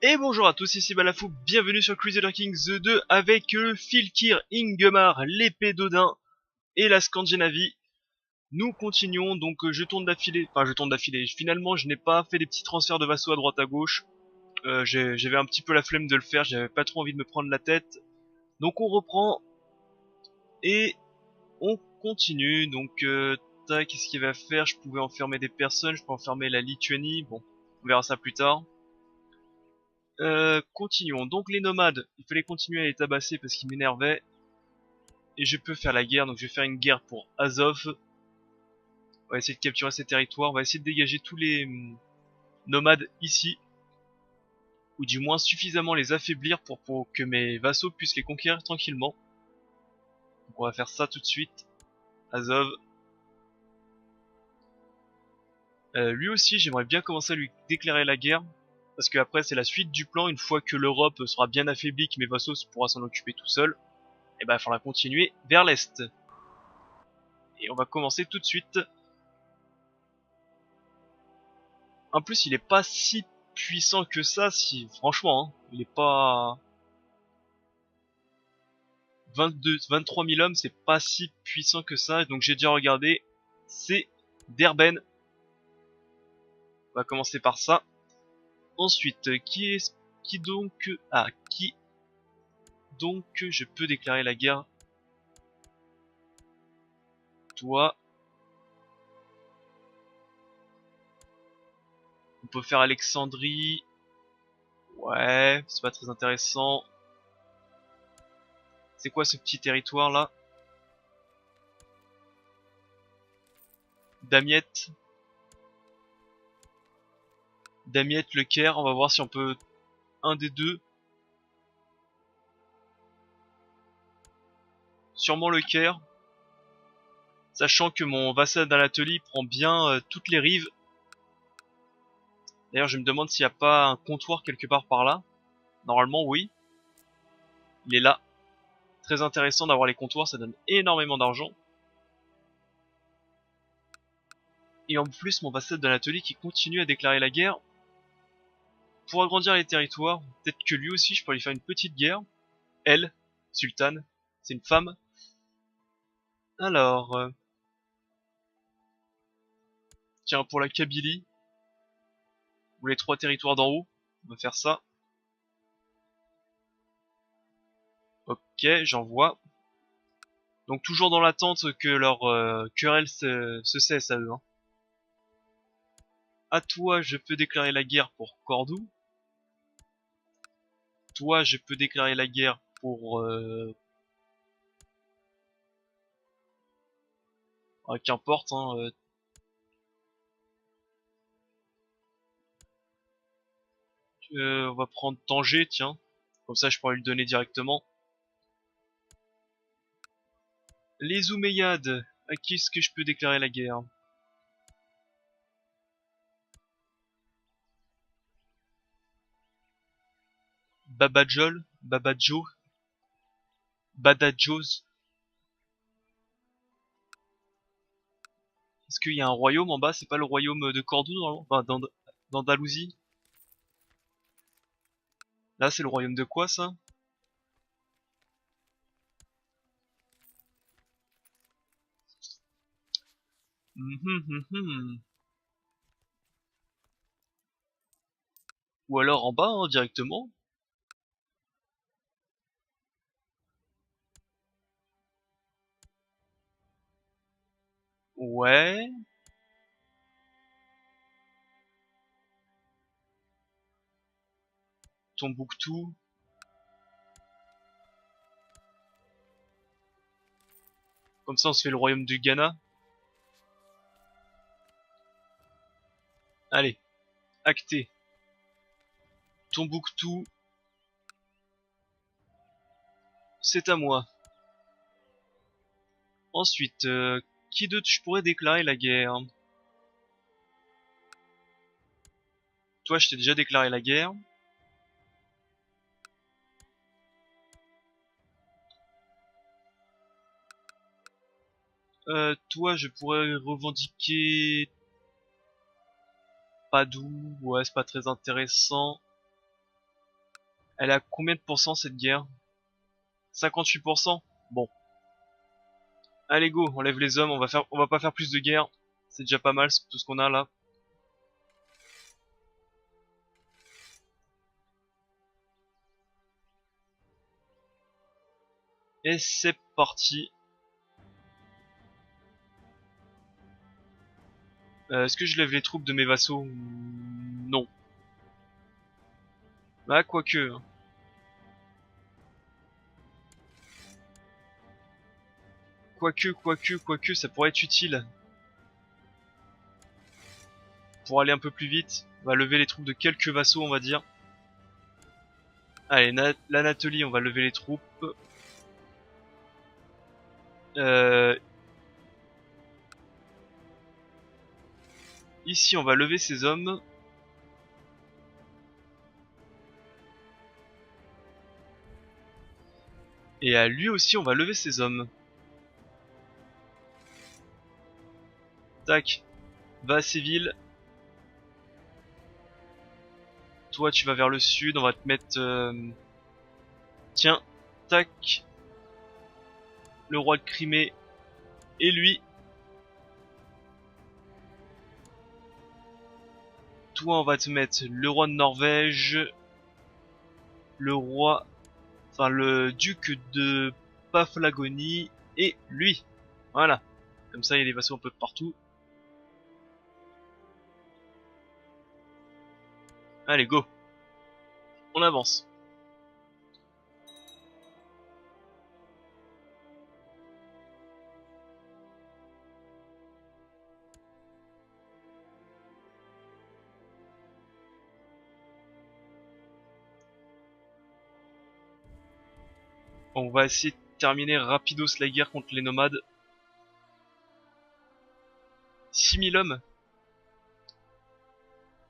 Et bonjour à tous, ici Balafou, bienvenue sur Crusader Kings 2 avec Filkir, Ingmar, l'épée d'Odin et la Scandinavie. Nous continuons, donc je tourne d'affilée, finalement je n'ai pas fait des petits transferts de vassaux à droite à gauche. J'avais un petit peu la flemme de le faire, j'avais pas trop envie de me prendre la tête. Donc on reprend et on continue, donc tac, qu'est-ce qu'il va faire? Je pouvais enfermer des personnes, je peux enfermer la Lituanie, bon, on verra ça plus tard. Continuons. Donc les nomades, il fallait continuer à les tabasser parce qu'ils m'énervaient. Et je peux faire la guerre, donc je vais faire une guerre pour Azov. On va essayer de capturer ces territoires, on va essayer de dégager tous les nomades ici. Ou du moins suffisamment les affaiblir pour que mes vassaux puissent les conquérir tranquillement. Donc on va faire ça tout de suite. Azov. Lui aussi, j'aimerais bien commencer à lui déclarer la guerre. Parce que après c'est la suite du plan, une fois que l'Europe sera bien affaiblie, que mes vassaux pourront s'en occuper tout seuls. Et ben il faudra continuer vers l'Est. Et on va commencer tout de suite. En plus, il est pas si puissant que ça, si franchement, hein, il est pas 23 000 hommes, c'est pas si puissant que ça. Donc j'ai déjà regardé, c'est Derben. On va commencer par ça. Ensuite, qui donc je peux déclarer la guerre? Toi. On peut faire Alexandrie. Ouais, c'est pas très intéressant. C'est quoi ce petit territoire là? Damiette. Damiette, le Caire, on va voir si on peut un des deux. Sûrement le Caire. Sachant que mon vassal d'Anatolie prend bien toutes les rives. D'ailleurs, je me demande s'il n'y a pas un comptoir quelque part par là. Normalement, oui. Il est là. Très intéressant d'avoir les comptoirs, ça donne énormément d'argent. Et en plus, mon vassal d'Anatolie qui continue à déclarer la guerre. Pour agrandir les territoires, peut-être que lui aussi, je pourrais lui faire une petite guerre. Elle, sultane, c'est une femme. Alors, tiens, pour la Kabylie, ou les 3 territoires d'en haut, on va faire ça. Ok, j'envoie. Donc toujours dans l'attente que leur querelle se cesse à eux. Hein. À toi, je peux déclarer la guerre pour Cordoue. Toi, je peux déclarer la guerre pour... qu'importe, hein, on va prendre Tanger, tiens. Comme ça, je pourrais lui donner directement. Les Omeyyades, à qui est-ce que je peux déclarer la guerre? Babadjol, Babadjo, Badadjos. Est-ce qu'il y a un royaume en bas? C'est pas le royaume de Cordoue, enfin, d'Andalousie? Là, c'est le royaume de quoi, ça? Ou alors en bas, hein, directement. Ouais. Tombouctou. Comme ça, on se fait le royaume du Ghana. Allez, acté. Tombouctou, c'est à moi. Ensuite, qui d'autre je pourrais déclarer la guerre? Toi, je t'ai déjà déclaré la guerre. Toi, je pourrais revendiquer Padoue. Ouais, c'est pas très intéressant. Elle a combien de pourcents cette guerre? 58%. Bon. Allez go, on lève les hommes, on va pas faire plus de guerre. C'est déjà pas mal, c'est tout ce qu'on a là. Et c'est parti. Est-ce que je lève les troupes de mes vassaux? Non. Bah quoique. Quoique, ça pourrait être utile. Pour aller un peu plus vite, on va lever les troupes de quelques vassaux, on va dire. Allez, l'Anatolie, on va lever les troupes. Ici, on va lever ses hommes. Et à lui aussi, on va lever ses hommes. Tac. Va à Séville. Toi, tu vas vers le sud. On va te mettre... Tiens. Tac. Le roi de Crimée. Et lui. Toi, on va te mettre le roi de Norvège. Le roi... Enfin, le duc de Paphlagonie. Et lui. Voilà. Comme ça, il y a des vassaux un peu partout. Allez, go. On avance. On va essayer de terminer rapidos la guerre contre les nomades. 6000 hommes.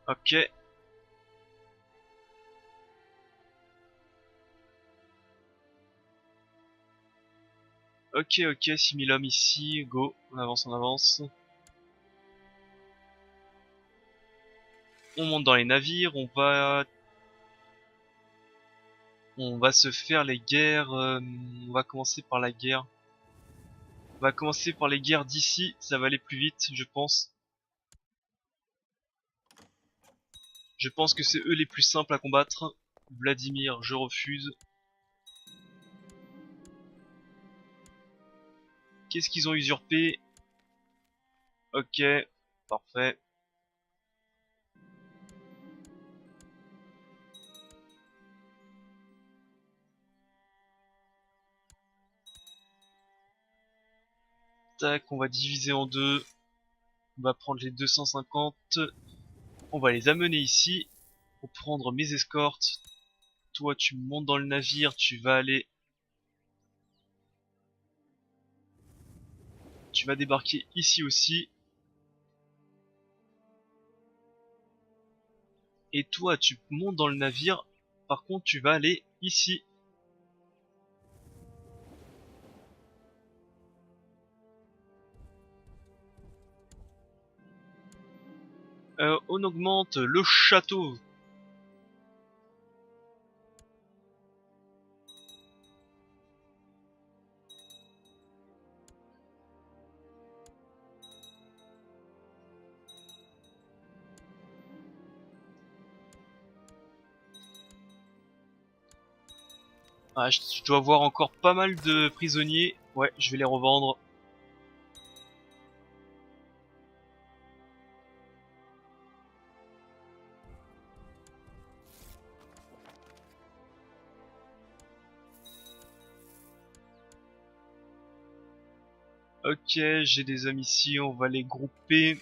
Ok. Ok, 6000 hommes ici. Go. On avance, on avance. On monte dans les navires. On va se faire les guerres. On va commencer par la guerre. On va commencer par les guerres d'ici. Ça va aller plus vite, je pense. Je pense que c'est eux les plus simples à combattre. Vladimir, je refuse. Qu'est-ce qu'ils ont usurpé? Ok, parfait. Tac, on va diviser en deux. On va prendre les 250. On va les amener ici. Pour prendre mes escortes. Toi, tu montes dans le navire. Tu vas aller... Tu vas débarquer ici aussi. Et toi, tu montes dans le navire. Par contre, tu vas aller ici. On augmente le château. Ah, je dois avoir encore pas mal de prisonniers. Ouais, je vais les revendre. Ok, j'ai des hommes ici, on va les grouper.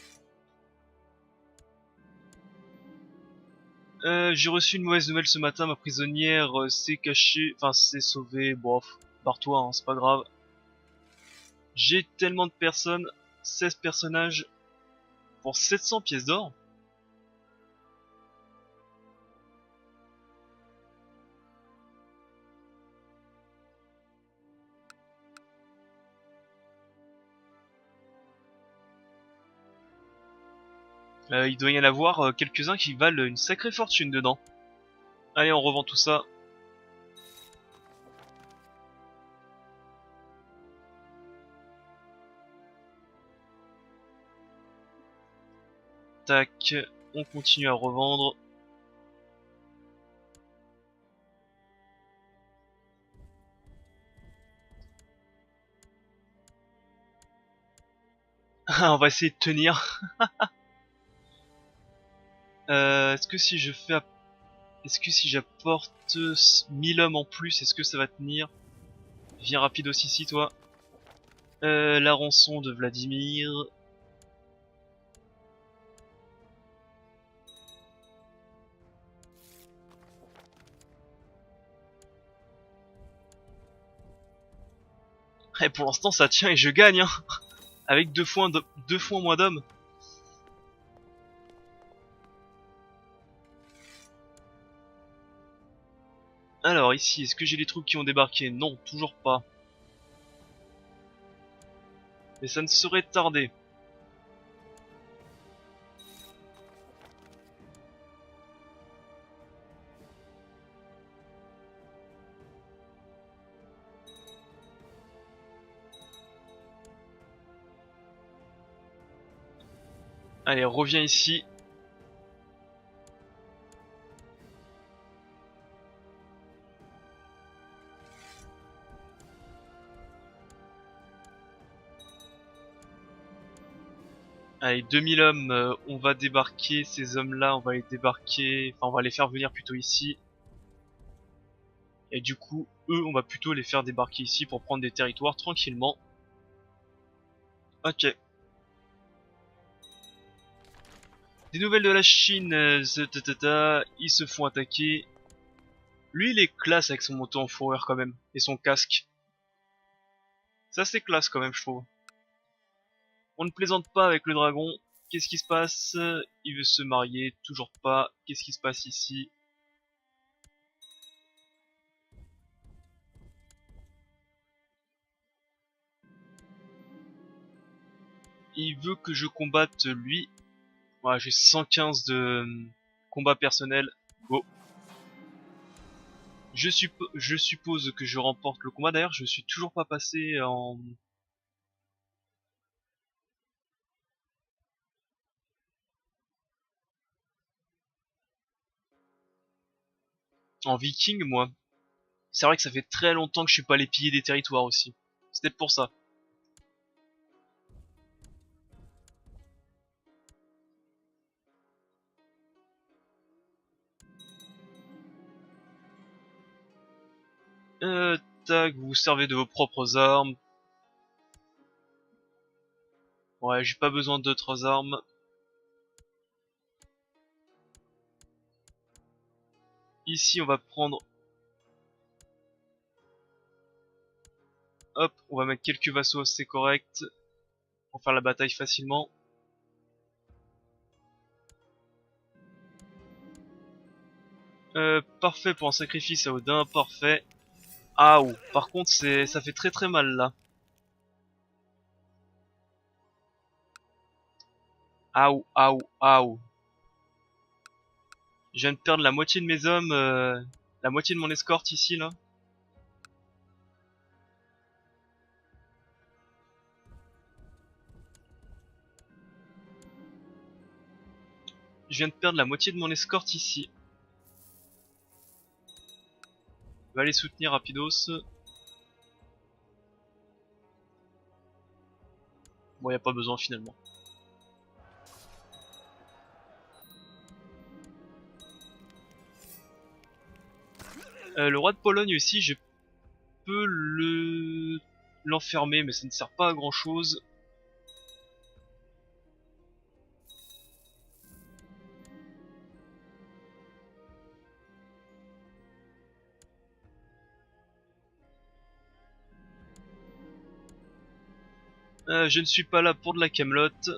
J'ai reçu une mauvaise nouvelle ce matin, ma prisonnière s'est cachée, enfin s'est sauvée, bof, barre-toi, hein, c'est pas grave. J'ai tellement de personnes, 16 personnages, pour 700 pièces d'or. Il doit y en avoir quelques-uns qui valent une sacrée fortune dedans. Allez, on revend tout ça. Tac, on continue à revendre. On va essayer de tenir. Est-ce que si je fais... Est-ce que si j'apporte 1000 hommes en plus, est-ce que ça va tenir? Viens rapidos ici, toi. La rançon de Vladimir. Et pour l'instant, ça tient et je gagne, hein. Avec deux fois moins d'hommes. Alors ici, est-ce que j'ai les troupes qui ont débarqué? Non, toujours pas. Mais ça ne saurait tarder. Allez, reviens ici. Allez, 2000 hommes, on va débarquer. Ces hommes-là, on va les débarquer. Enfin, on va les faire venir plutôt ici. Et du coup, eux, on va plutôt les faire débarquer ici pour prendre des territoires tranquillement. Ok. Des nouvelles de la Chine, ils se font attaquer. Lui, il est classe avec son manteau en fourrure quand même, et son casque. Ça, c'est classe quand même, je trouve. On ne plaisante pas avec le dragon. Qu'est-ce qui se passe? Il veut se marier, toujours pas. Qu'est-ce qui se passe ici? Il veut que je combatte lui. Ouais, j'ai 115 de combat personnel. Go. Je suppose que je remporte le combat. D'ailleurs, je suis toujours pas passé en viking, moi. C'est vrai que ça fait très longtemps que je suis pas allé piller des territoires aussi. C'est peut-être pour ça. Tac, vous vous servez de vos propres armes. Ouais, j'ai pas besoin d'autres armes. Ici, on va prendre... Hop, on va mettre quelques vassaux assez corrects pour faire la bataille facilement. Parfait pour un sacrifice à Odin, parfait. Ah, ou par contre, ça fait très très mal là. Aou, aou, aou. Je viens de perdre la moitié de mes hommes, la moitié de mon escorte ici là. Je viens de perdre la moitié de mon escorte ici. On va aller soutenir rapidos. Bon, y a pas besoin finalement. Le roi de Pologne aussi, je peux l'enfermer, mais ça ne sert pas à grand chose. Je ne suis pas là pour de la camelote.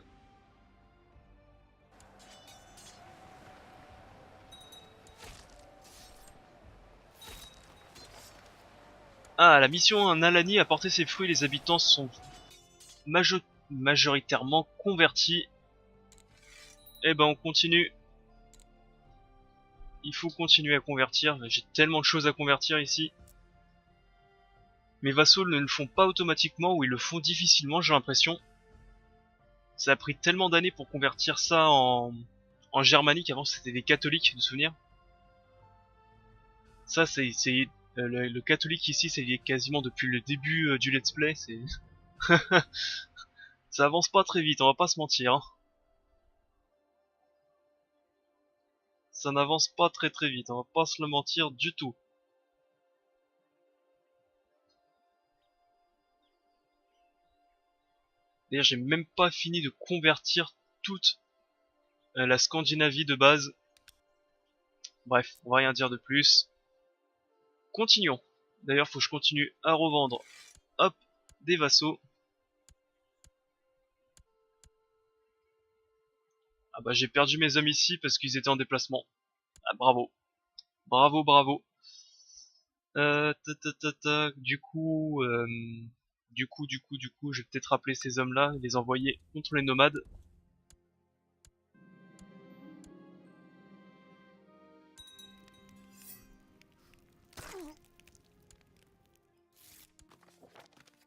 Ah, la mission en Alanie a porté ses fruits, les habitants sont majoritairement convertis. Eh ben on continue. Il faut continuer à convertir, j'ai tellement de choses à convertir ici. Mes vassaux ne le font pas automatiquement ou ils le font difficilement, j'ai l'impression. Ça a pris tellement d'années pour convertir ça en germanique. Avant c'était des catholiques, de souvenir. Ça c'est le catholique ici, c'est quasiment depuis le début du let's play. C'est ça avance pas très vite, on va pas se mentir. Hein. Ça n'avance pas très très vite, on va pas se le mentir du tout. D'ailleurs, j'ai même pas fini de convertir toute la Scandinavie de base. Bref, on va rien dire de plus. Continuons. D'ailleurs, faut que je continue à revendre, hop, des vassaux. Ah bah j'ai perdu mes hommes ici parce qu'ils étaient en déplacement. Ah bravo. Bravo, bravo. Du coup, je vais peut-être rappeler ces hommes-là et les envoyer contre les nomades.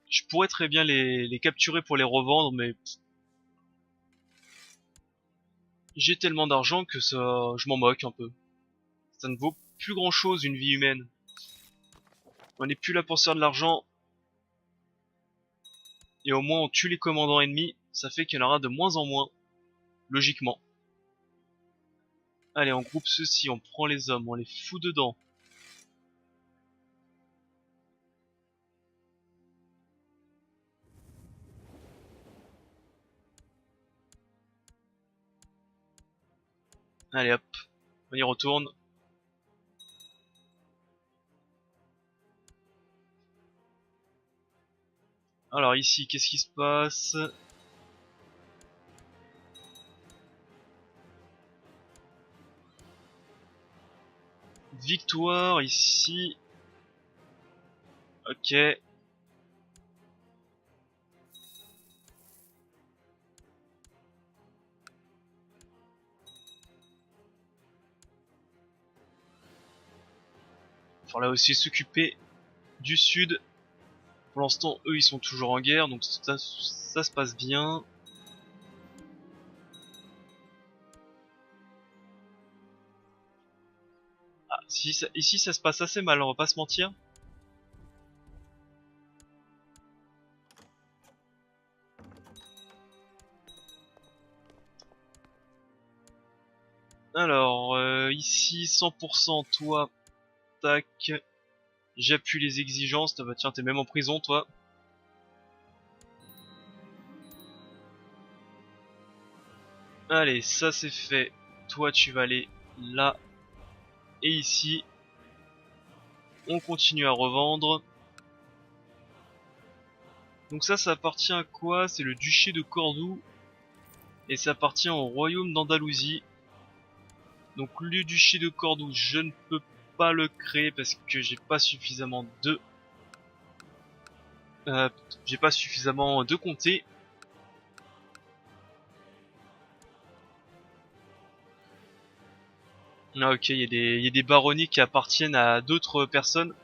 Je pourrais très bien les capturer pour les revendre, mais j'ai tellement d'argent que ça, je m'en moque un peu. Ça ne vaut plus grand-chose une vie humaine. On n'est plus là pour se faire de l'argent. Et au moins on tue les commandants ennemis, ça fait qu'il y en aura de moins en moins, logiquement. Allez, on groupe ceci, on prend les hommes, on les fout dedans. Allez hop, on y retourne. Alors ici, qu'est-ce qui se passe? Victoire ici. Ok. Il faudra aussi s'occuper du sud. Pour l'instant, eux, ils sont toujours en guerre, donc ça se passe bien. Ah, si, ici, ça se passe assez mal, on va pas se mentir. Alors, ici, 100%, toi, tac. J'appuie les exigences. Ah bah tiens, t'es même en prison, toi. Allez, ça c'est fait. Toi, tu vas aller là et ici. On continue à revendre. Donc ça appartient à quoi? C'est le duché de Cordoue. Et ça appartient au royaume d'Andalousie. Donc le duché de Cordoue, je ne peux pas le créer parce que j'ai pas suffisamment de... j'ai pas suffisamment de comtés. Ah ok, il y a des baronnies qui appartiennent à d'autres personnes.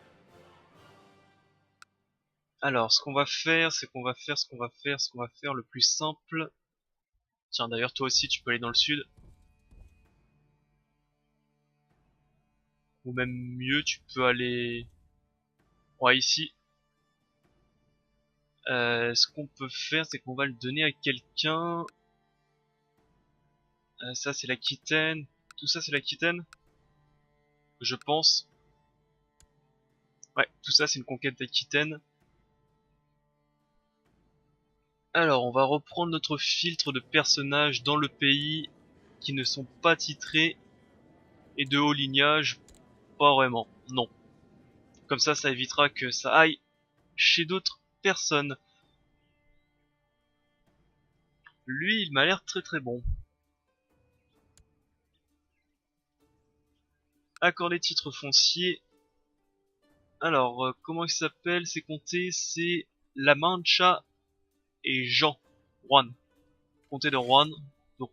Alors, ce qu'on va faire, c'est qu'on va faire ce qu'on va faire, ce qu'on va faire le plus simple. Tiens, d'ailleurs, toi aussi, tu peux aller dans le sud. Ou même mieux, tu peux aller... Ouais, ici. Ce qu'on peut faire, c'est qu'on va le donner à quelqu'un. Ça, c'est l'Aquitaine. Tout ça, c'est l'Aquitaine. Je pense. Ouais, tout ça, c'est une conquête d'Aquitaine. Alors, on va reprendre notre filtre de personnages dans le pays qui ne sont pas titrés et de haut lignage. Pas vraiment, non. Comme ça évitera que ça aille chez d'autres personnes. Lui, il m'a l'air très très bon. Accorder titre foncier. Alors, comment il s'appelle ces comtés? C'est La Mancha et Jean. Juan. Comté de Juan. De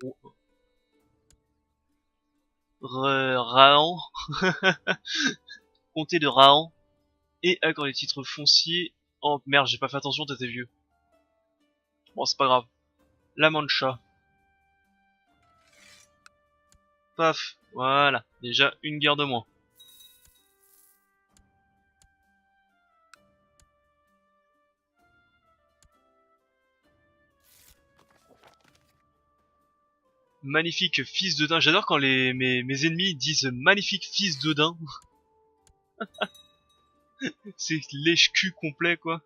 Rahan. Comté de Rahan. Et accorder titre foncier. Oh merde, j'ai pas fait attention, t'étais vieux. Bon, c'est pas grave. La Mancha. Paf, voilà, déjà une guerre de moins. Magnifique fils de daim. J'adore quand mes ennemis disent magnifique fils de daim. C'est lèche-cul complet quoi.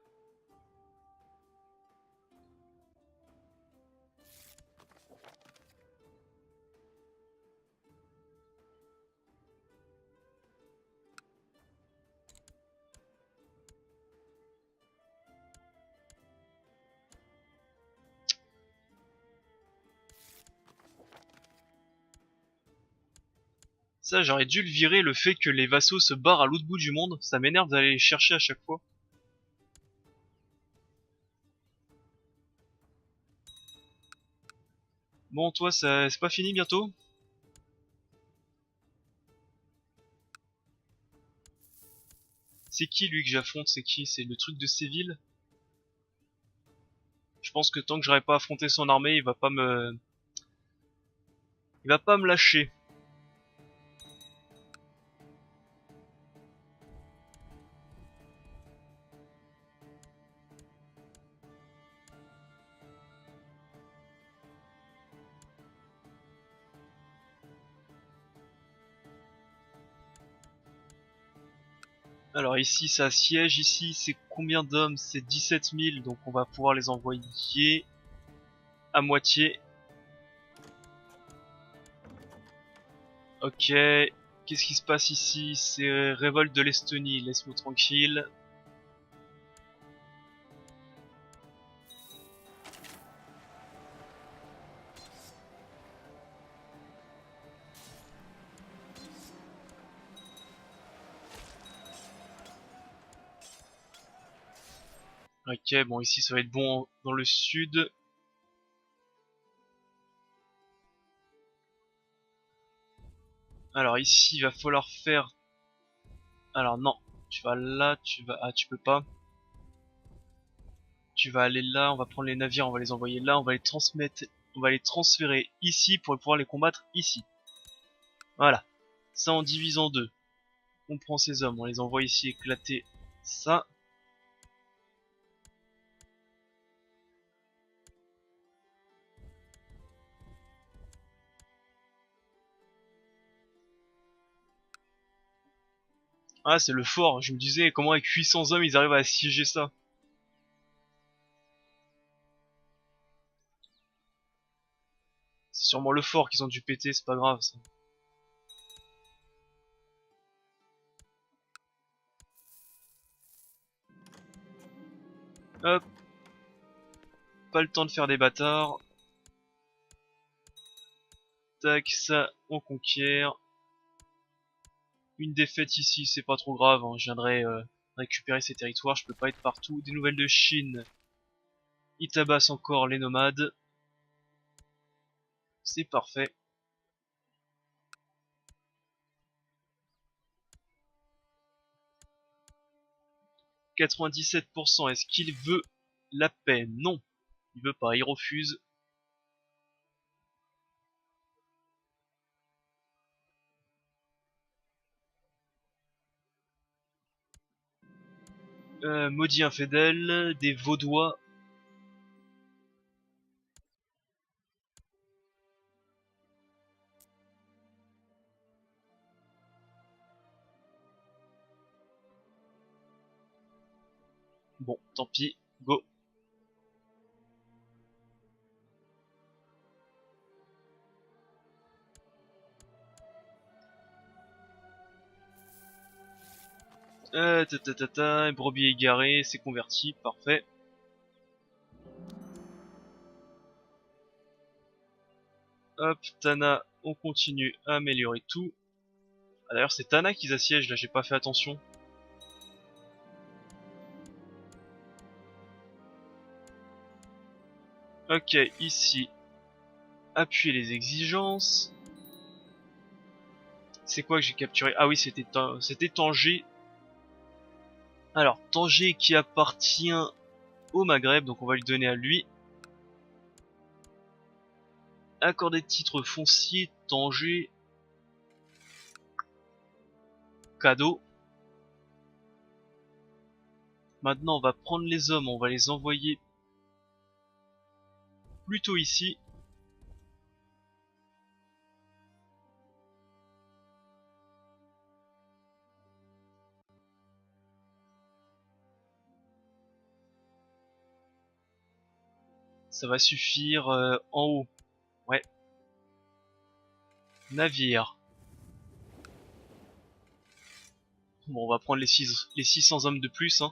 Ça, j'aurais dû le virer, le fait que les vassaux se barrent à l'autre bout du monde. Ça m'énerve d'aller les chercher à chaque fois. Bon, toi, ça, c'est pas fini bientôt? C'est qui lui que j'affronte? C'est qui? C'est le truc de Séville? Je pense que tant que j'aurai pas affronté son armée, il va pas me lâcher. Alors ici, ça siège. Ici, c'est combien d'hommes? C'est 17 000, donc on va pouvoir les envoyer à moitié. Ok. Qu'est-ce qui se passe ici? C'est révolte de l'Estonie. Laisse-moi tranquille. Ok, bon ici ça va être bon dans le sud. Alors ici il va falloir faire... Alors non, tu vas là, tu vas... Ah tu peux pas. Tu vas aller là, on va prendre les navires, on va les envoyer là, on va les transmettre... On va les transférer ici pour pouvoir les combattre ici. Voilà. Ça on divise en deux. On prend ces hommes, on les envoie ici éclater ça. Ah c'est le fort, je me disais comment avec 800 hommes ils arrivent à assiéger ça. C'est sûrement le fort qu'ils ont dû péter, c'est pas grave ça. Hop, pas le temps de faire des bâtards. Tac, ça on conquiert. Une défaite ici, c'est pas trop grave, hein. Je viendrai récupérer ces territoires, je peux pas être partout. Des nouvelles de Chine, ils tabassent encore les nomades. C'est parfait. « 97%, est-ce qu'il veut la paix? Non, il veut pas, il refuse. Maudit infidèle, des Vaudois. Bon, tant pis, go. Brebis égaré, c'est converti, parfait. Hop, Tana, on continue à améliorer tout. Ah, d'ailleurs, c'est Tana qu'ils assiègent, là, j'ai pas fait attention. Ok, ici, appuyer les exigences. C'est quoi que j'ai capturé? Ah oui, c'était Tanger. Alors, Tanger qui appartient au Maghreb, donc on va lui donner à lui. Accorder de titre foncier, Tanger. Cadeau. Maintenant on va prendre les hommes, on va les envoyer plutôt ici. Ça va suffire en haut. Ouais. Navire. Bon, on va prendre les 600 hommes de plus. Hein.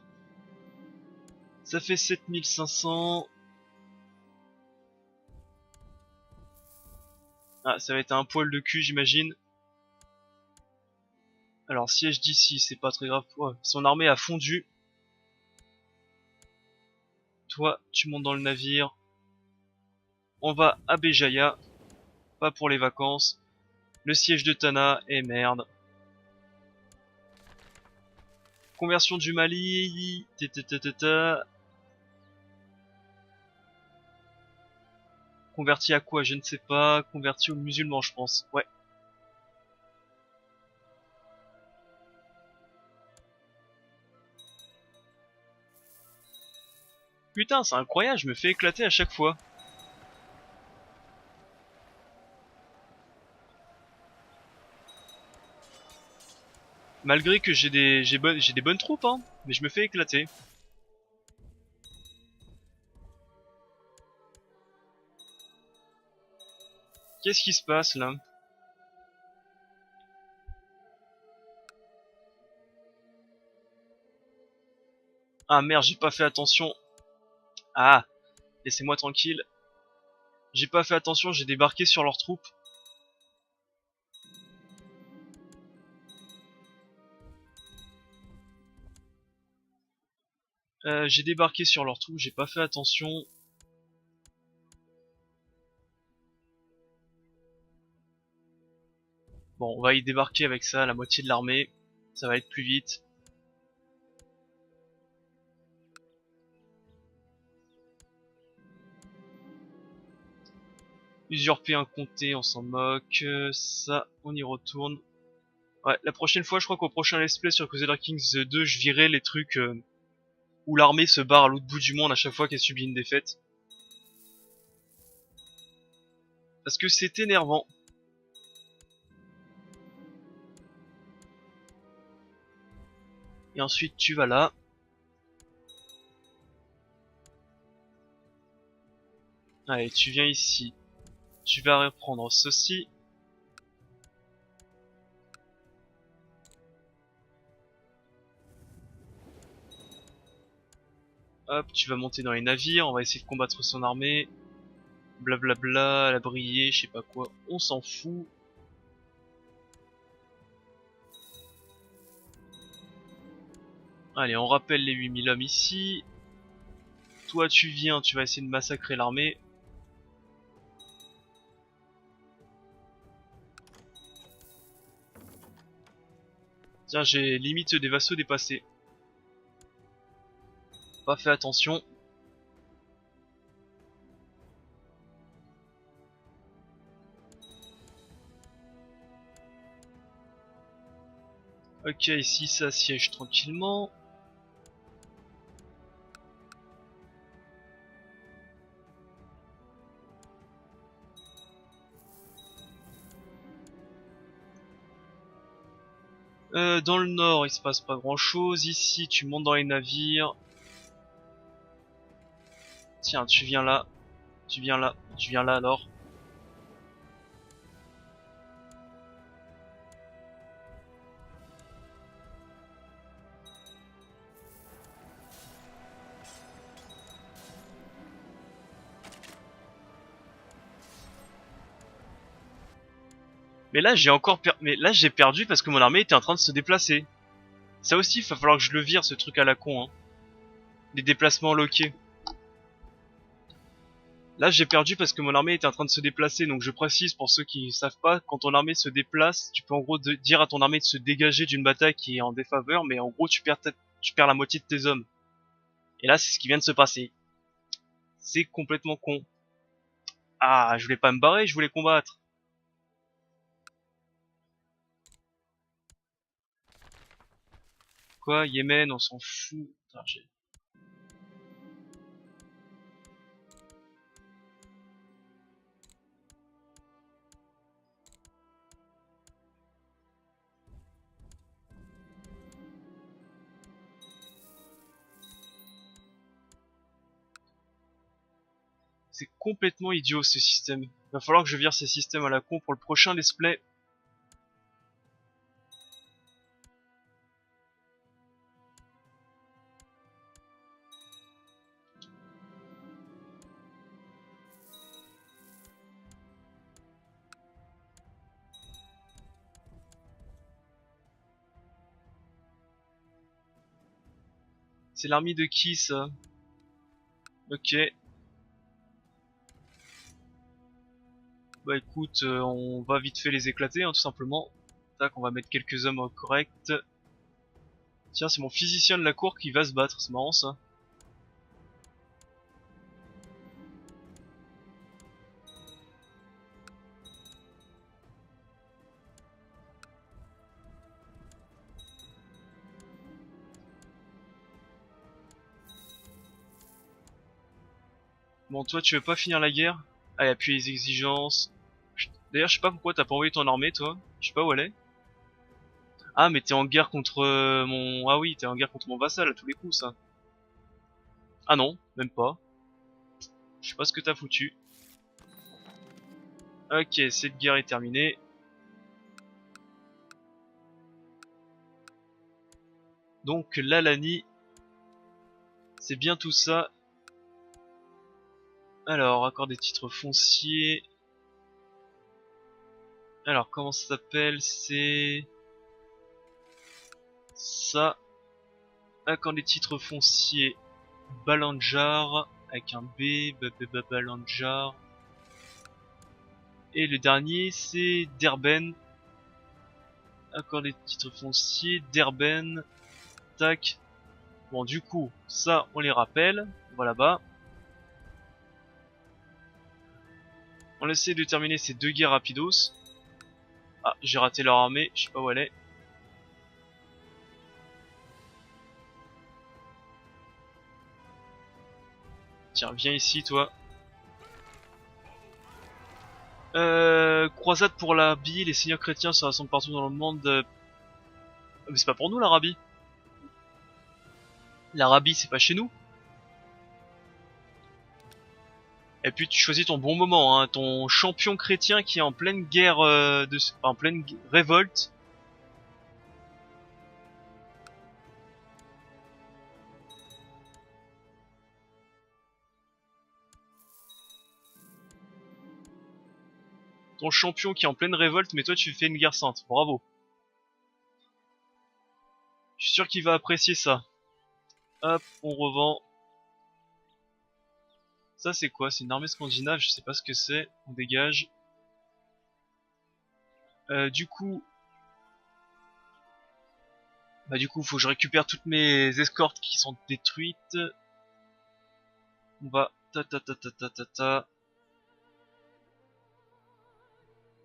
Ça fait 7500. Ah, ça va être un poil de cul, j'imagine. Alors, siège d'ici, c'est pas très grave. Ouais, son armée a fondu. Toi, tu montes dans le navire. On va à Béjaïa. Pas pour les vacances. Le siège de Tana. Et merde. Conversion du Mali. Converti à quoi? Je ne sais pas. Converti aux musulmans, je pense. Ouais. Putain, c'est incroyable, je me fais éclater à chaque fois. Malgré que j'ai des bonnes troupes, hein. Mais je me fais éclater. Qu'est-ce qui se passe, là? Ah merde, j'ai pas fait attention. Ah, laissez-moi tranquille. J'ai pas fait attention, j'ai débarqué sur leurs troupes. J'ai débarqué sur leurs troupes, j'ai pas fait attention. Bon, on va y débarquer avec ça, la moitié de l'armée. Ça va être plus vite. Usurper un comté, on s'en moque. Ça, on y retourne. Ouais, la prochaine fois, je crois qu'au prochain let's play sur Crusader Kings 2, je virai les trucs où l'armée se barre à l'autre bout du monde à chaque fois qu'elle subit une défaite. Parce que c'est énervant. Et ensuite, tu vas là. Allez, tu viens ici. Tu vas reprendre ceci. Hop, tu vas monter dans les navires. On va essayer de combattre son armée. Blablabla, la briller, je sais pas quoi. On s'en fout. Allez, on rappelle les 8000 hommes ici. Toi, tu viens, tu vas essayer de massacrer l'armée. Tiens, j'ai limite des vassaux dépassés. Pas fait attention. Ok, ici ça siège tranquillement. Dans le nord, il se passe pas grand chose. Ici, tu montes dans les navires. Tiens, tu viens là. Tu viens là. Tu viens là alors. Mais là, j'ai perdu parce que mon armée était en train de se déplacer. Ça aussi, il va falloir que je le vire, ce truc à la con, hein. Les déplacements loqués. Là, j'ai perdu parce que mon armée était en train de se déplacer. Donc, je précise pour ceux qui savent pas, quand ton armée se déplace, tu peux en gros dire à ton armée de se dégager d'une bataille qui est en défaveur, mais en gros, tu perds la moitié de tes hommes. Et là, c'est ce qui vient de se passer. C'est complètement con. Ah, je voulais pas me barrer, je voulais combattre. Quoi, Yémen, on s'en fout. Putain, c'est complètement idiot ce système. Va falloir que je vire ces systèmes à la con pour le prochain let's play. C'est l'armée de qui ça? Ok. Bah écoute, on va vite fait les éclater, hein, tout simplement. Tac, on va mettre quelques hommes corrects. Tiens, c'est mon physicien de la cour qui va se battre, c'est marrant ça. Bon, toi, tu veux pas finir la guerre? Allez, appuie les exigences. D'ailleurs, je sais pas pourquoi t'as pas envoyé ton armée, toi. Je sais pas où elle est. Ah, mais t'es en guerre contre mon... Ah oui, t'es en guerre contre mon vassal à tous les coups, ça. Ah non, même pas. Je sais pas ce que t'as foutu. Ok, cette guerre est terminée. Donc, l'Alani, c'est bien tout ça. Alors, accord des titres fonciers. Alors, comment ça s'appelle? C'est... Ça. Accord des titres fonciers. Balanjar. Avec un B. Balanjar. Et le dernier, c'est Derben. Accord des titres fonciers. Derben. Tac. Bon, du coup, ça, on les rappelle. On va là-bas. On essaie de terminer ces deux guerres rapidos. Ah, j'ai raté leur armée. Je sais pas où elle est. Tiens, viens ici, toi. Croisade pour l'Arabie, les seigneurs chrétiens se rassemblent partout dans le monde. Mais c'est pas pour nous l'Arabie. L'Arabie, c'est pas chez nous. Et puis tu choisis ton bon moment, hein, ton champion chrétien qui est en pleine guerre en pleine révolte. Ton champion qui est en pleine révolte, mais toi tu fais une guerre sainte. Bravo. Je suis sûr qu'il va apprécier ça. Hop, on revend. Ça c'est quoi? C'est une armée scandinave, je sais pas ce que c'est. On dégage. Du coup, faut que je récupère toutes mes escortes qui sont détruites. On va ta.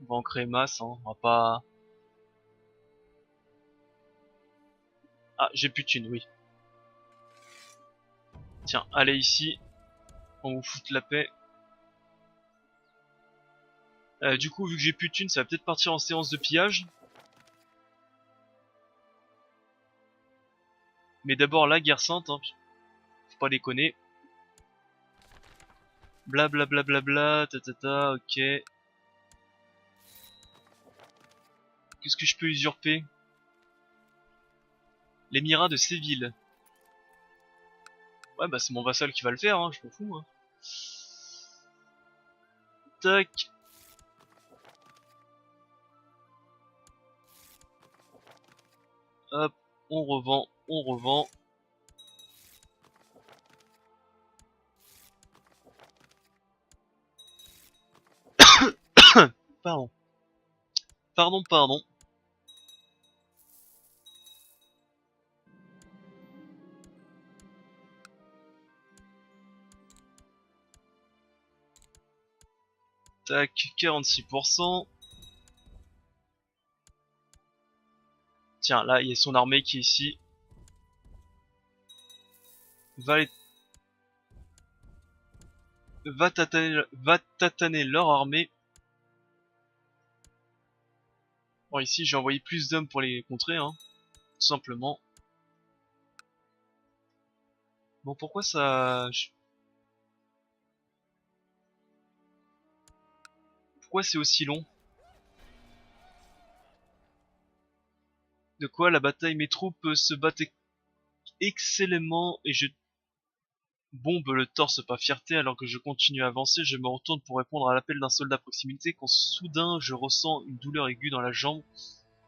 On va en créer masse, hein. On va pas. Ah, j'ai plus de thunes, oui. Tiens, allez ici. On vous fout la paix. Du coup, vu que j'ai plus de thunes, ça va peut-être partir en séance de pillage. Mais d'abord la guerre sainte, hein. Faut pas déconner. Bla bla bla bla bla, ok. Qu'est-ce que je peux usurper? L'émirat de Séville. Ouais, bah c'est mon vassal qui va le faire, hein, je m'en fous. Hein. Tac. Hop, on revend, on revend. Pardon. Pardon. Attaque 46%. Tiens, là, il y a son armée qui est ici. Va tataner leur armée. Bon, ici, j'ai envoyé plus d'hommes pour les contrer, hein. Tout simplement. Bon, pourquoi ça... Pourquoi c'est aussi long? De quoi la bataille? Mes troupes se battent excellemment et je bombe le torse par fierté alors que je continue à avancer. Je me retourne pour répondre à l'appel d'un soldat à proximité quand soudain je ressens une douleur aiguë dans la jambe.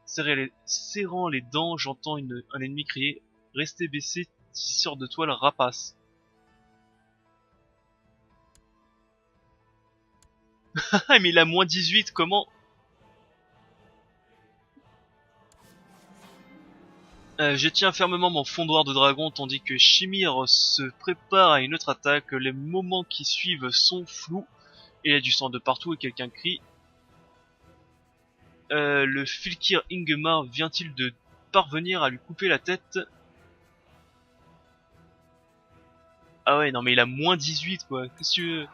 Serrant les dents, j'entends un ennemi crier: Restez baissé, tisseur de toile rapace. Ah mais il a moins 18, comment? Je tiens fermement mon fondoir de dragon tandis que Shimir se prépare à une autre attaque. Les moments qui suivent sont flous. Il y a du sang de partout et quelqu'un crie: le Fylkir Ingmar vient-il de parvenir à lui couper la tête? Ah ouais, non mais il a moins 18 quoi. Qu'est-ce que tu veux?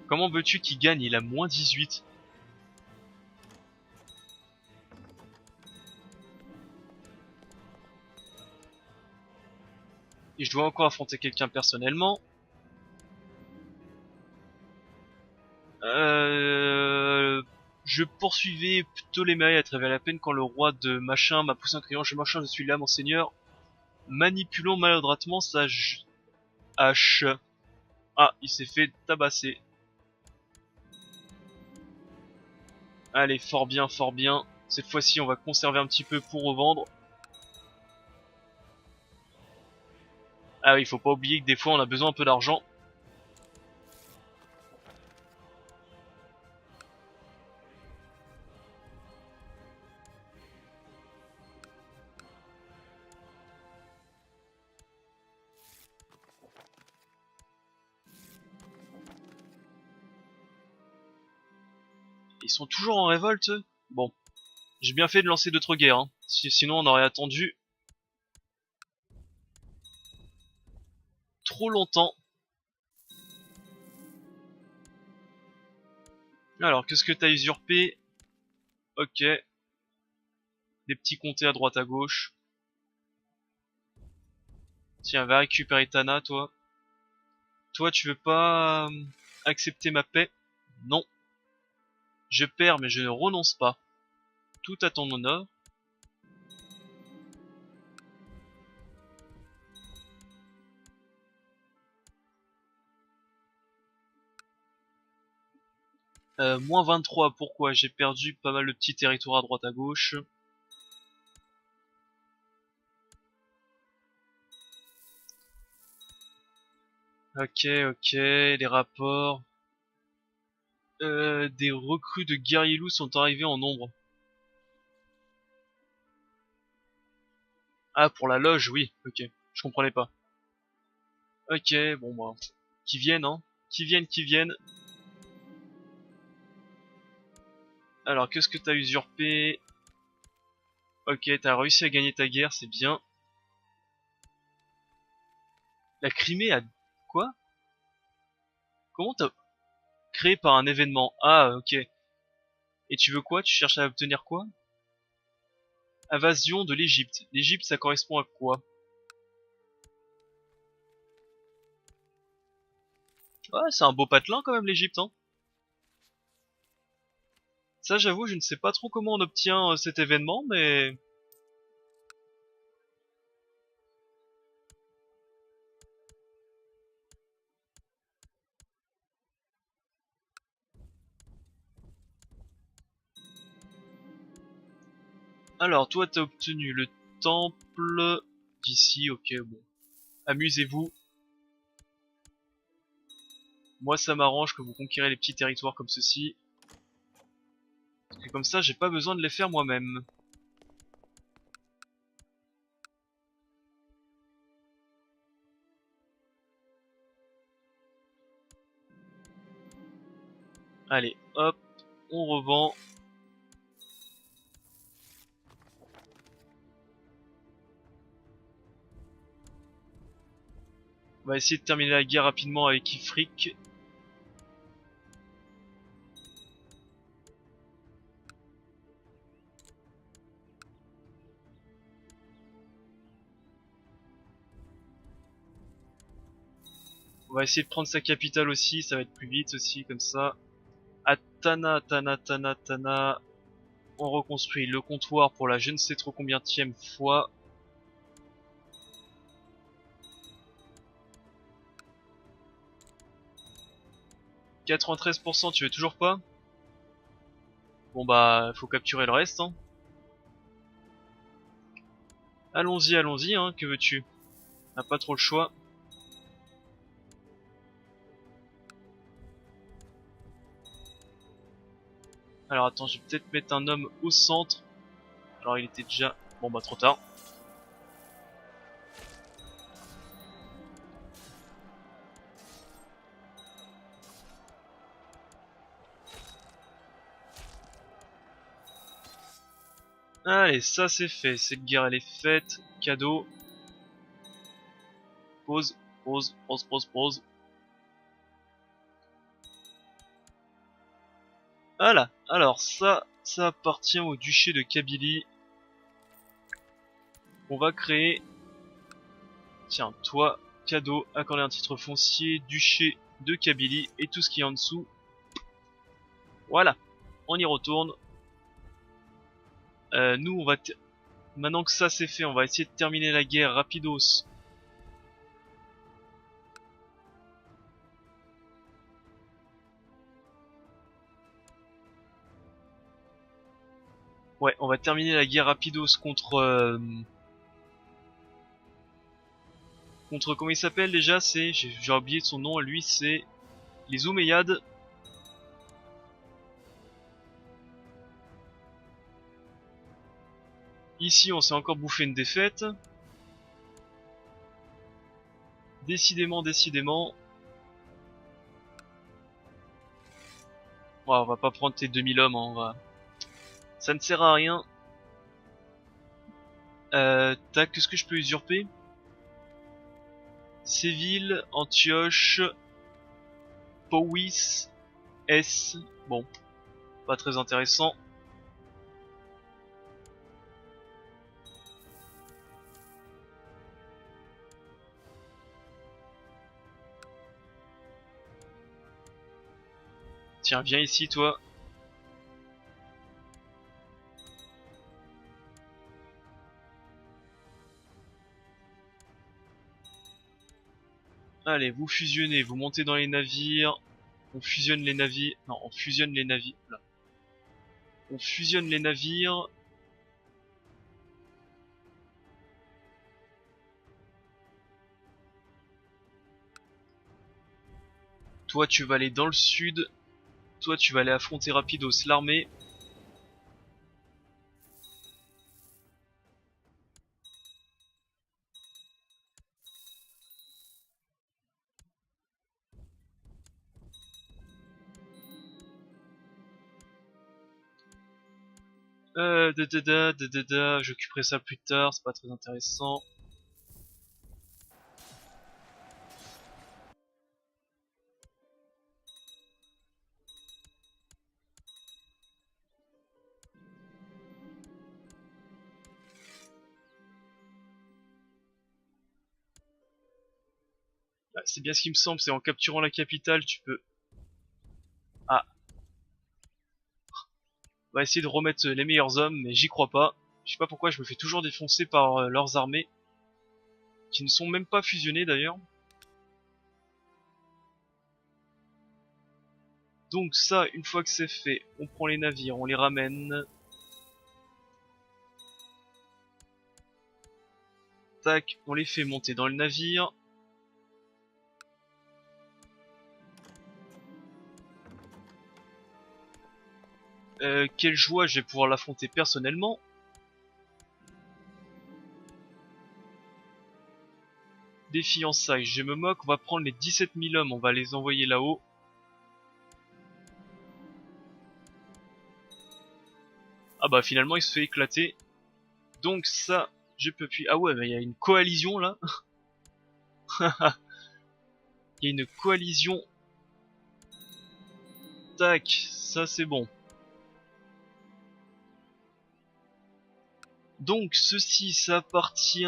Comment veux-tu qu'il gagne? Il a moins 18. Et je dois encore affronter quelqu'un personnellement. Je poursuivais Ptolémée à travers la peine quand le roi de machin m'a poussé en criant: je suis là, mon seigneur. Manipulons maladroitement sa hache. Ah, il s'est fait tabasser. Allez, fort bien, fort bien. Cette fois-ci, on va conserver un petit peu pour revendre. Ah oui, il faut pas oublier que des fois, on a besoin un peu d'argent. Ils sont toujours en révolte. Bon, j'ai bien fait de lancer d'autres guerres, hein. Sinon on aurait attendu trop longtemps. Alors, qu'est-ce que t'as usurpé? Ok. Des petits comtés à droite à gauche. Tiens, va récupérer Tana, toi. Toi, tu veux pas accepter ma paix? Non. Je perds, mais je ne renonce pas. Tout à ton honneur. Moins 23, pourquoi? J'ai perdu pas mal de petits territoires à droite à gauche. Ok, ok, les rapports. Des recrues de guerriers loups sont arrivés en nombre. Ah, pour la loge, oui, ok. Je comprenais pas. Ok, bon bah. Qui viennent, hein. Qui viennent, qui viennent. Alors, qu'est-ce que t'as usurpé? Ok, t'as réussi à gagner ta guerre, c'est bien. La Crimée a... Quoi? Comment t'as... Créé par un événement. Ah, ok. Et tu veux quoi? Tu cherches à obtenir quoi? Invasion de l'Égypte. L'Égypte, ça correspond à quoi? Ouais, c'est un beau patelin quand même, l'Égypte, hein. Ça, j'avoue, je ne sais pas trop comment on obtient cet événement, mais... Alors, toi, t'as obtenu le temple d'ici, ok, bon. Amusez-vous. Moi, ça m'arrange que vous conquérez les petits territoires comme ceci. Parce que comme ça, j'ai pas besoin de les faire moi-même. Allez, hop, on revend. On va essayer de terminer la guerre rapidement avec Ifrik. On va essayer de prendre sa capitale aussi, ça va être plus vite aussi comme ça. À Tana. On reconstruit le comptoir pour la je ne sais trop combienième fois. « 93%, tu veux toujours pas? Bon bah, faut capturer le reste, hein. Allons-y, hein, que veux-tu? On n'a pas trop le choix. Alors attends, je vais peut-être mettre un homme au centre. Alors il était déjà... Bon bah trop tard. Allez, ça c'est fait. Cette guerre elle est faite. Cadeau. Pause. Voilà. Alors ça appartient au duché de Kabylie. On va créer... Tiens, toi, cadeau, accorder un titre foncier, duché de Kabylie et tout ce qui est en dessous. Voilà. On y retourne. Nous, on va... Maintenant que ça c'est fait, on va essayer de terminer la guerre rapidos. Ouais, on va terminer la guerre rapidos contre... Contre comment il s'appelle déjà, c'est... J'ai oublié son nom, lui c'est... Les Omeyyades. Ici on s'est encore bouffé une défaite. Décidément. Ouais, on va pas prendre tes 2000 hommes, hein, on va... Ça ne sert à rien. Tac, qu'est-ce que je peux usurper? Séville, Antioche, Powys, S. Bon, pas très intéressant. Tiens, viens ici, toi. Allez, vous fusionnez, vous montez dans les navires. On fusionne les navires. Non, on fusionne les navires. Là. On fusionne les navires. Toi, tu vas aller dans le sud. Toi, tu vas aller affronter rapidos l'armée. J'occuperai ça plus tard, c'est pas très intéressant. Ah, c'est bien ce qui me semble, c'est en capturant la capitale, tu peux... Ah, on va essayer de remettre les meilleurs hommes, mais j'y crois pas. Je sais pas pourquoi je me fais toujours défoncer par leurs armées, qui ne sont même pas fusionnées d'ailleurs. Donc ça, une fois que c'est fait, on prend les navires, on les ramène. Tac, on les fait monter dans le navire. Quelle joie, je vais pouvoir l'affronter personnellement. Des fiançailles, je me moque, on va prendre les 17 000 hommes, on va les envoyer là-haut. Ah bah finalement il se fait éclater. Donc ça, je peux plus... Ah ouais, mais il y a une coalition là. Il y a une coalition. Tac, ça c'est bon. Donc ceci, ça appartient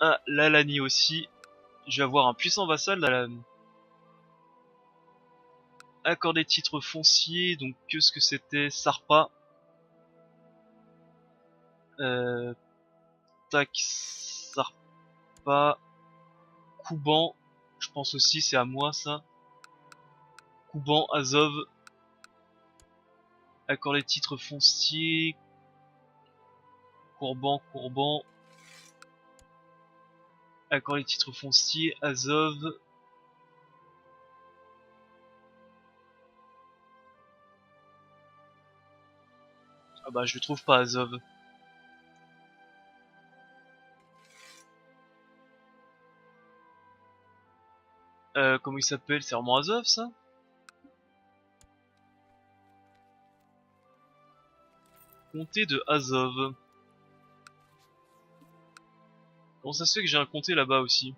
à l'Alani aussi. Je vais avoir un puissant vassal dans la... Accorder titre foncier, donc qu'est-ce que c'était? Sarpa. Tac, Sarpa. Kouban, je pense aussi c'est à moi ça. Kouban, Azov. Accorder titre foncier. Courban. Accorder titre foncier, Azov. Ah bah je le trouve pas Azov. Comment il s'appelle? C'est vraiment Azov ça? Comté de Azov. Comment ça se fait que j'ai un comté là-bas aussi?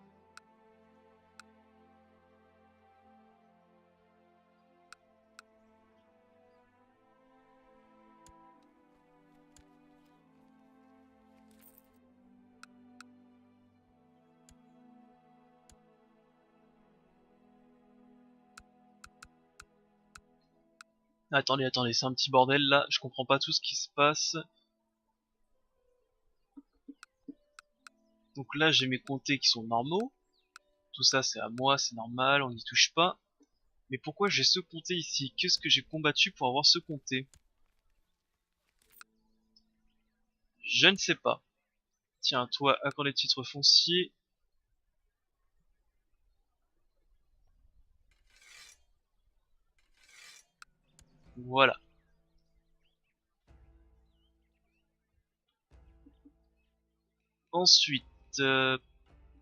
Attendez, c'est un petit bordel là, je comprends pas tout ce qui se passe. Donc là j'ai mes comtés qui sont normaux. Tout ça c'est à moi, c'est normal, on n'y touche pas. Mais pourquoi j'ai ce comté ici? Qu'est-ce que j'ai combattu pour avoir ce comté? Je ne sais pas. Tiens, toi, accorder titre foncier. Voilà. Ensuite,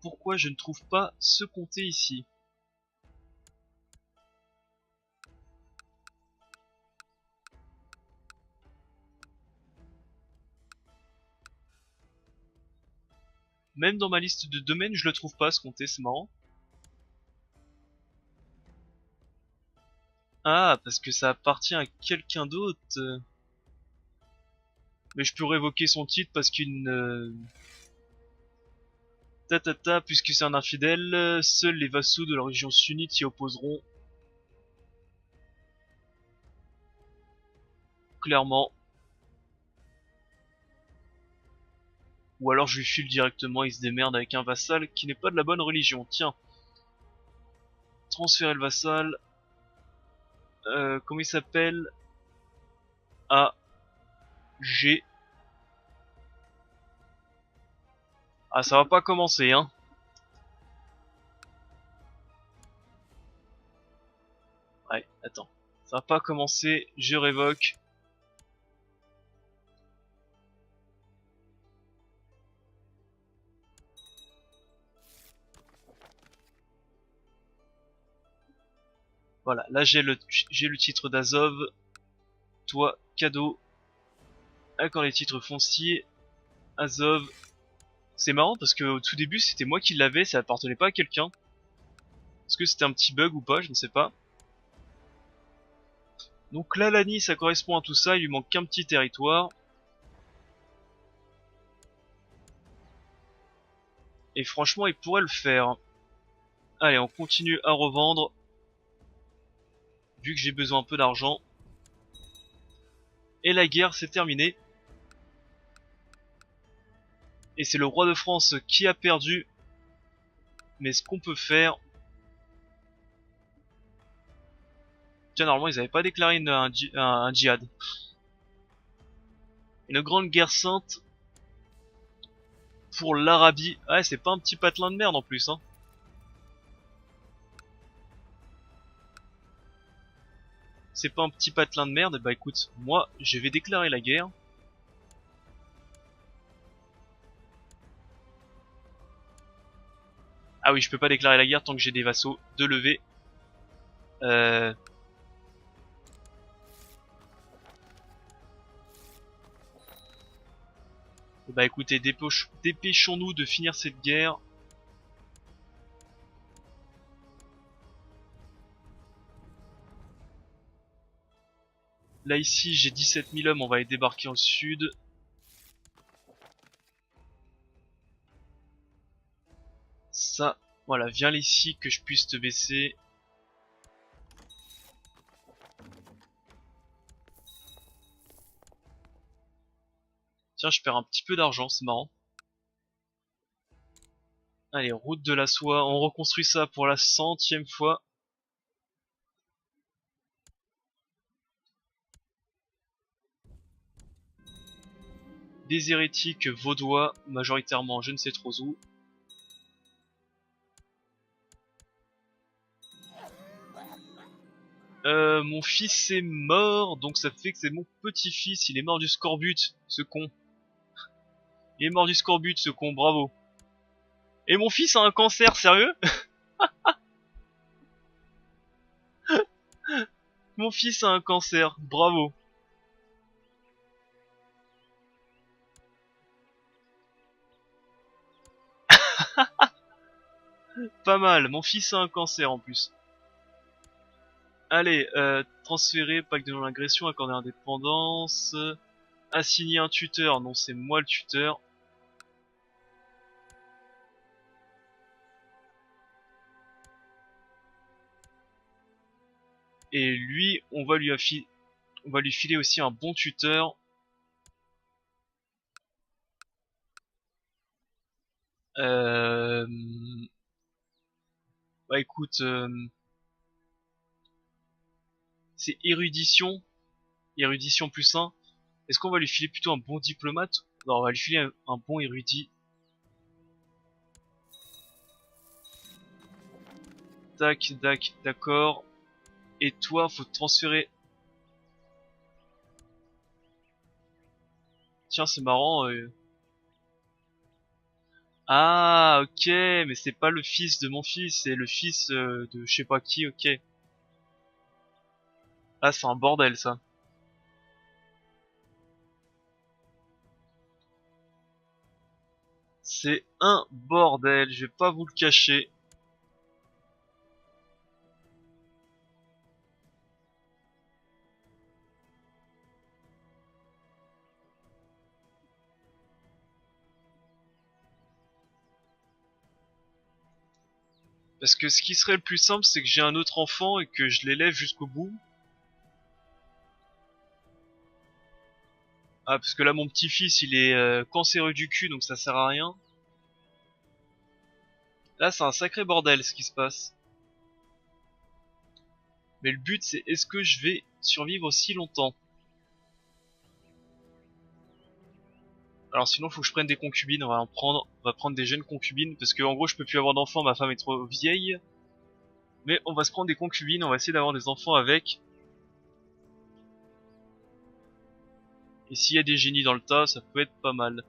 pourquoi je ne trouve pas ce comté ici? Même dans ma liste de domaines, je le trouve pas ce comté, c'est marrant. Ah, parce que ça appartient à quelqu'un d'autre. Mais je peux révoquer son titre parce qu'une... puisque c'est un infidèle, seuls les vassaux de la région sunnite s'y opposeront. Clairement. Ou alors je lui file directement, il se démerde avec un vassal qui n'est pas de la bonne religion. Tiens. Transférer le vassal. Comment il s'appelle? A. G. Ah, ça va pas commencer, hein. Ouais, attends. Ça va pas commencer, je révoque. Voilà, là j'ai le titre d'Azov. Toi, cadeau. Accord les titres fonciers. Azov. C'est marrant parce que au tout début c'était moi qui l'avais, ça appartenait pas à quelqu'un. Est-ce que c'était un petit bug ou pas, je ne sais pas. Donc là l'Ani ça correspond à tout ça, il lui manque qu'un petit territoire. Et franchement il pourrait le faire. Allez, on continue à revendre. Vu que j'ai besoin un peu d'argent. Et la guerre s'est terminée. Et c'est le roi de France qui a perdu. Mais ce qu'on peut faire... Tiens, normalement ils avaient pas déclaré un djihad. Une grande guerre sainte pour l'Arabie. Ah, c'est pas un petit patelin de merde en plus, hein. C'est pas un petit patelin de merde. Bah écoute, moi je vais déclarer la guerre. Ah oui, je peux pas déclarer la guerre tant que j'ai des vassaux de lever. Bah écoutez, dépêchons-nous de finir cette guerre. Là ici j'ai 17 000 hommes, on va les débarquer au sud. Ça, voilà, viens ici que je puisse te baisser. Tiens, je perds un petit peu d'argent, c'est marrant. Allez, route de la soie, on reconstruit ça pour la 100e fois. Des hérétiques vaudois, majoritairement je ne sais trop où. Mon fils est mort, donc ça fait que c'est mon petit-fils, il est mort du scorbut, ce con. Il est mort du scorbut, ce con, bravo. Et mon fils a un cancer, sérieux? Mon fils a un cancer, bravo. Pas mal, mon fils a un cancer en plus. Allez, transférer, pacte de non-agression, accorder indépendance, assigner un tuteur, non c'est moi le tuteur. Et lui, on va lui filer aussi un bon tuteur. Euh... Bah écoute, c'est érudition plus 1. Est-ce qu'on va lui filer plutôt un bon diplomate? Non, on va lui filer un bon érudit. Tac, tac, d'accord. Et toi, faut te transférer. Tiens, c'est marrant. Ah, ok, mais c'est pas le fils de mon fils, c'est le fils de je sais pas qui, ok. Ah, c'est un bordel ça. C'est un bordel, je vais pas vous le cacher. Parce que ce qui serait le plus simple, c'est que j'ai un autre enfant et que je l'élève jusqu'au bout. Ah, parce que là, mon petit-fils, il est cancéreux du cul, donc ça sert à rien. Là, c'est un sacré bordel ce qui se passe. Mais le but, c'est est-ce que je vais survivre si longtemps? Alors sinon, faut que je prenne des concubines, on va prendre des jeunes concubines, parce que en gros, je peux plus avoir d'enfants, ma femme est trop vieille. Mais on va se prendre des concubines, on va essayer d'avoir des enfants avec. Et s'il y a des génies dans le tas, ça peut être pas mal.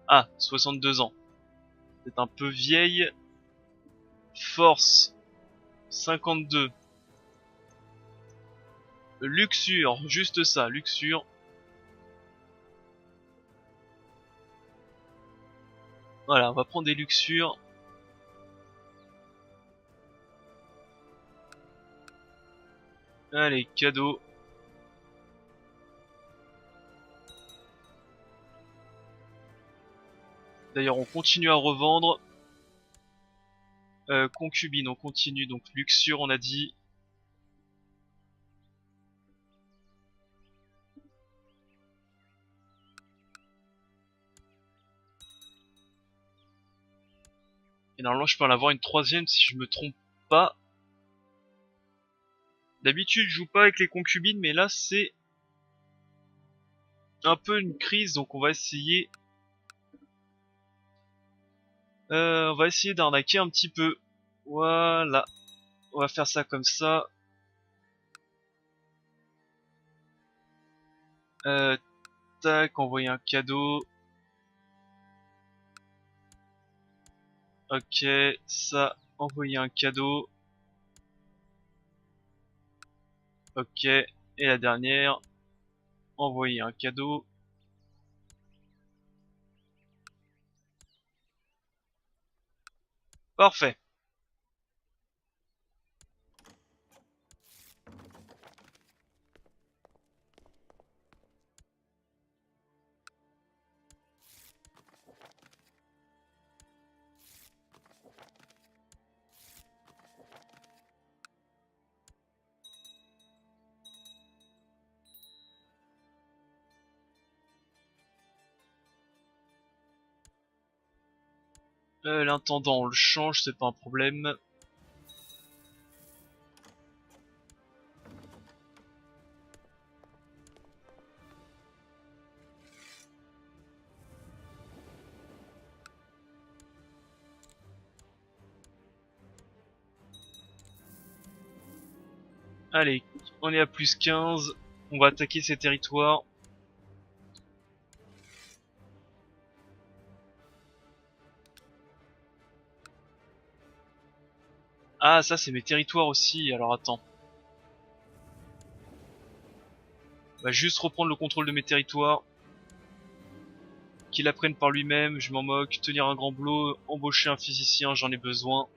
Ah, 62 ans. C'est un peu vieille. Force, 52. Luxure, juste ça, luxure. Voilà, on va prendre des luxures. Allez, cadeau. D'ailleurs, on continue à revendre. Concubine, on continue. Donc, luxure, on a dit. Et normalement, je peux en avoir une troisième si je me trompe pas. D'habitude, je joue pas avec les concubines, mais là, c'est un peu une crise. Donc, on va essayer d'arnaquer un petit peu. Voilà. On va faire ça comme ça. Euh, tac, envoyer un cadeau. Ok, ça, envoyer un cadeau. Ok, et la dernière, envoyer un cadeau. Parfait. L'intendant, on le change, c'est pas un problème. Allez, on est à plus 15. On va attaquer ces territoires. Ah, ça c'est mes territoires aussi, alors attends. On va juste reprendre le contrôle de mes territoires. Qu'il apprenne par lui-même, je m'en moque. Tenir un grand bloc, embaucher un physicien, j'en ai besoin.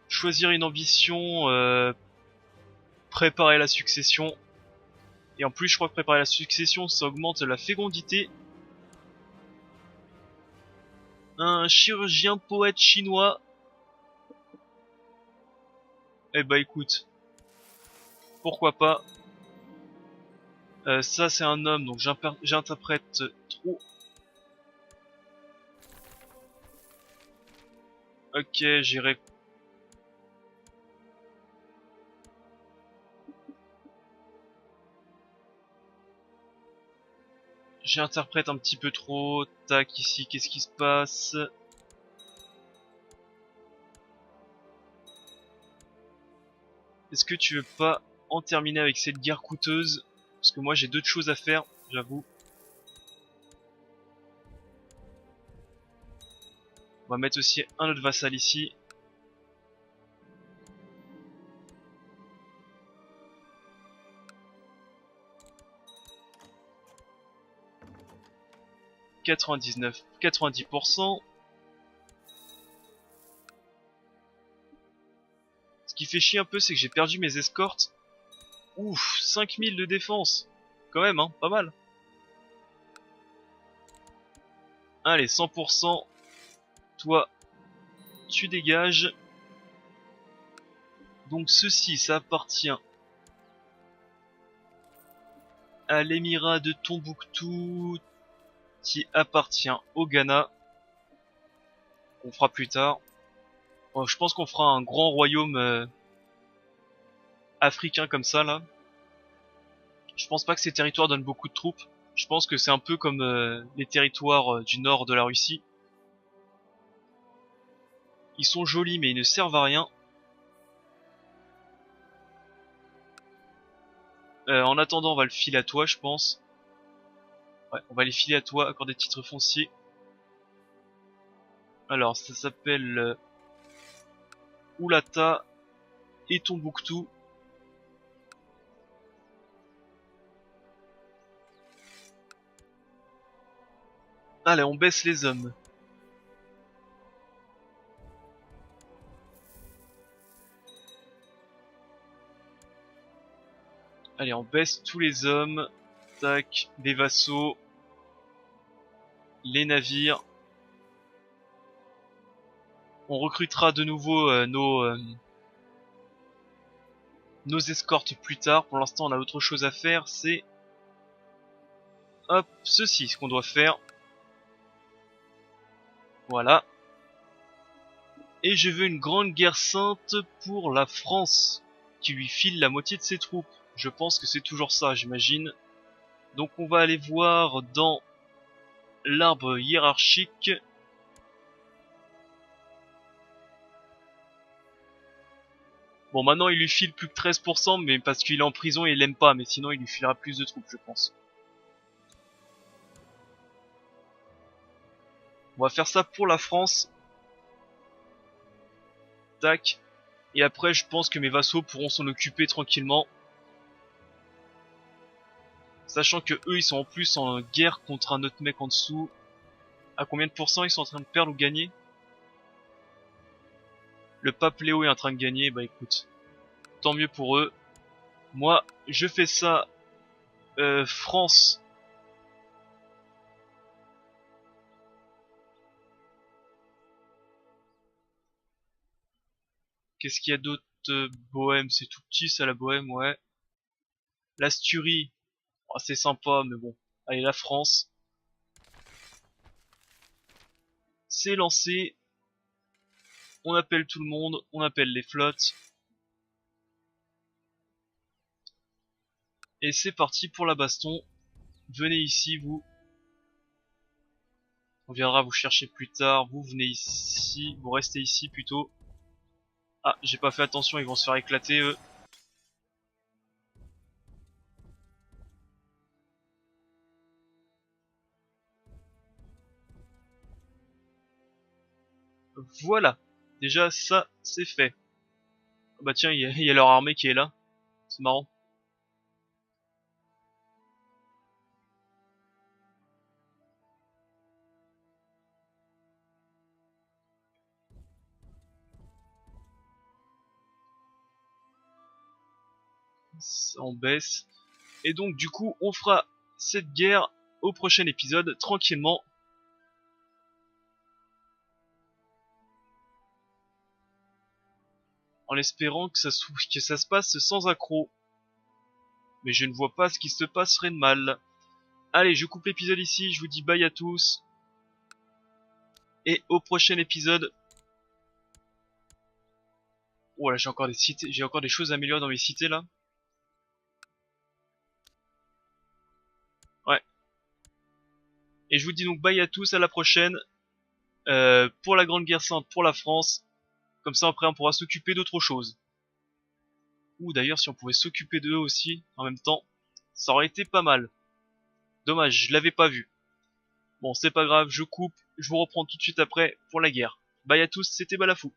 Choisir une ambition, préparer la succession. Et en plus, je crois que préparer la succession, ça augmente la fécondité. Un chirurgien poète chinois. Eh bah écoute, pourquoi pas. Ça c'est un homme, donc j'interprète trop. Ok, j'irai. J'interprète un petit peu trop. Tac, ici, qu'est-ce qui se passe? Est-ce que tu veux pas en terminer avec cette guerre coûteuse? Parce que moi j'ai d'autres choses à faire, j'avoue. On va mettre aussi un autre vassal ici. « 99, 90%. Ce qui fait chier un peu, c'est que j'ai perdu mes escortes. Ouf, 5000 de défense. Quand même, hein, pas mal. Allez, 100%. Toi, tu dégages. Donc ceci, ça appartient à l'émirat de Tombouctou, qui appartient au Ghana. On fera plus tard. Bon, je pense qu'on fera un grand royaume africain comme ça, là. Je pense pas que ces territoires donnent beaucoup de troupes. Je pense que c'est un peu comme les territoires du nord de la Russie. Ils sont jolis mais ils ne servent à rien. En attendant, on va le filer à toi, je pense. Ouais, on va les filer à toi, accorder des titres fonciers. Alors, ça s'appelle Oulata et Tombouctou. Allez, on baisse les hommes. Allez, on baisse tous les hommes. Tac, les vassaux. Les navires. On recrutera de nouveau nos escortes plus tard. Pour l'instant, on a autre chose à faire. C'est... Hop, ceci, ce qu'on doit faire. Voilà. Et je veux une grande guerre sainte pour la France, qui lui file la moitié de ses troupes. Je pense que c'est toujours ça, j'imagine. Donc on va aller voir dans l'arbre hiérarchique. Bon, maintenant il lui file plus que 13%, mais parce qu'il est en prison et il l'aime pas, mais sinon il lui filera plus de troupes, je pense. On va faire ça pour la France. Tac. Et après, je pense que mes vassaux pourront s'en occuper tranquillement. Sachant que eux ils sont en plus en guerre contre un autre mec en dessous. À combien de pourcents ils sont en train de perdre ou gagner? Le pape Léo est en train de gagner, bah écoute, tant mieux pour eux. Moi, je fais ça, France. Qu'est-ce qu'il y a d'autre? Bohème, c'est tout petit ça la Bohème, ouais. L'Asturie, oh, c'est sympa, mais bon. Allez, la France. C'est lancé. On appelle tout le monde, on appelle les flottes. Et c'est parti pour la baston. Venez ici, vous. On viendra vous chercher plus tard. Vous venez ici, vous restez ici plutôt. Ah, j'ai pas fait attention, ils vont se faire éclater eux. Voilà. Déjà, ça, c'est fait. Ah bah tiens, il y a leur armée qui est là. C'est marrant. On baisse. Et donc, du coup, on fera cette guerre au prochain épisode, tranquillement. En espérant que ça se passe sans accroc. Mais je ne vois pas ce qui se passerait de mal. Allez, je coupe l'épisode ici, je vous dis bye à tous. Et au prochain épisode. Oh là, j'ai encore des cités, j'ai encore des choses à améliorer dans mes cités là. Ouais. Et je vous dis donc bye à tous, à la prochaine. Pour la Grande Guerre Sainte, pour la France. Comme ça après on pourra s'occuper d'autre chose. Ou d'ailleurs si on pouvait s'occuper d'eux aussi en même temps, ça aurait été pas mal. Dommage, je l'avais pas vu. Bon, c'est pas grave, je coupe, je vous reprends tout de suite après pour la guerre. Bye à tous, c'était Balafou.